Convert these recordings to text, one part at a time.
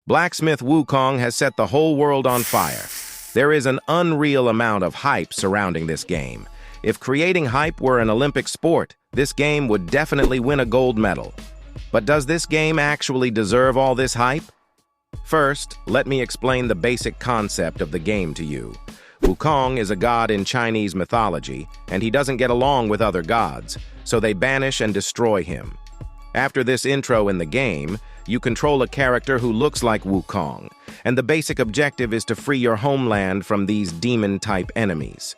Blacksmith Wukong has set the whole world on fire. There is an unreal amount of hype surrounding this game. If creating hype were an Olympic sport, this game would definitely win a gold medal. But does this game actually deserve all this hype? First, let me explain the basic concept of the game to you. Wukong is a god in Chinese mythology, and he doesn't get along with other gods, so they banish and destroy him. After this intro in the game, you control a character who looks like Wukong, and the basic objective is to free your homeland from these demon-type enemies.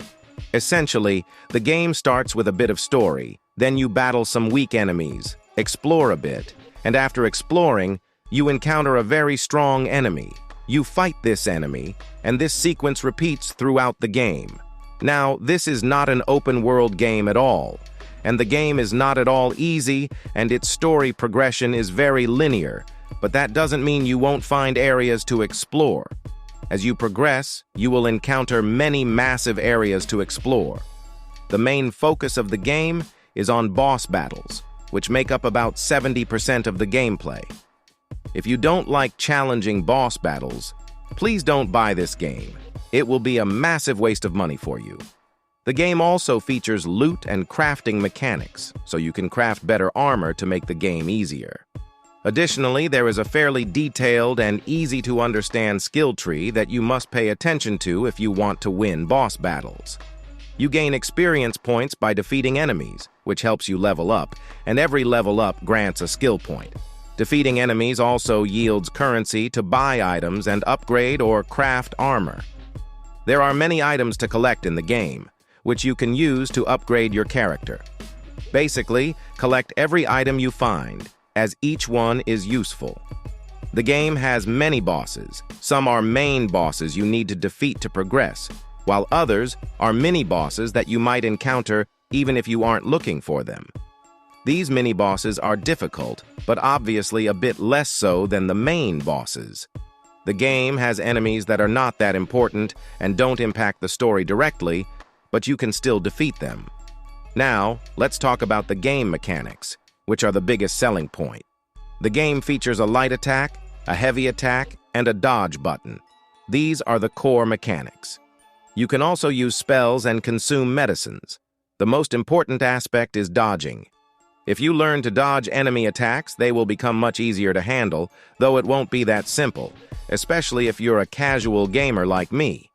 Essentially, the game starts with a bit of story, then you battle some weak enemies, explore a bit, and after exploring, you encounter a very strong enemy. You fight this enemy, and this sequence repeats throughout the game. Now, this is not an open-world game at all, and the game is not at all easy, and its story progression is very linear, but that doesn't mean you won't find areas to explore. As you progress, you will encounter many massive areas to explore. The main focus of the game is on boss battles, which make up about 70% of the gameplay. If you don't like challenging boss battles, please don't buy this game. It will be a massive waste of money for you. The game also features loot and crafting mechanics, so you can craft better armor to make the game easier. Additionally, there is a fairly detailed and easy-to-understand skill tree that you must pay attention to if you want to win boss battles. You gain experience points by defeating enemies, which helps you level up, and every level up grants a skill point. Defeating enemies also yields currency to buy items and upgrade or craft armor. There are many items to collect in the game, which you can use to upgrade your character. Basically, collect every item you find, as each one is useful. The game has many bosses. Some are main bosses you need to defeat to progress, while others are mini-bosses that you might encounter even if you aren't looking for them. These mini-bosses are difficult, but obviously a bit less so than the main bosses. The game has enemies that are not that important and don't impact the story directly, but you can still defeat them. Now, let's talk about the game mechanics, which are the biggest selling point. The game features a light attack, a heavy attack, and a dodge button. These are the core mechanics. You can also use spells and consume medicines. The most important aspect is dodging. If you learn to dodge enemy attacks, they will become much easier to handle, though it won't be that simple, especially if you're a casual gamer like me.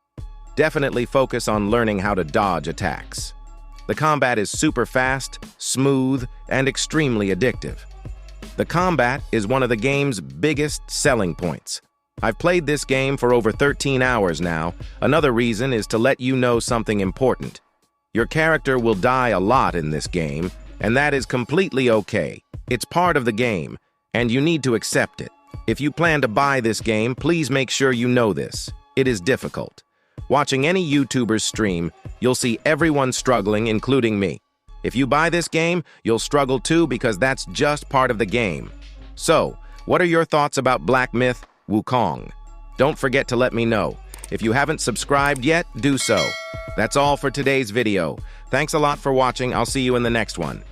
Definitely focus on learning how to dodge attacks. The combat is super fast, smooth, and extremely addictive. The combat is one of the game's biggest selling points. I've played this game for over 13 hours now. Another reason is to let you know something important. Your character will die a lot in this game, and that is completely okay. It's part of the game, and you need to accept it. If you plan to buy this game, please make sure you know this. It is difficult. Watching any YouTuber's stream, you'll see everyone struggling, including me. If you buy this game, you'll struggle too because that's just part of the game. So, what are your thoughts about Myth Wukong? Don't forget to let me know. If you haven't subscribed yet, do so. That's all for today's video. Thanks a lot for watching. I'll see you in the next one.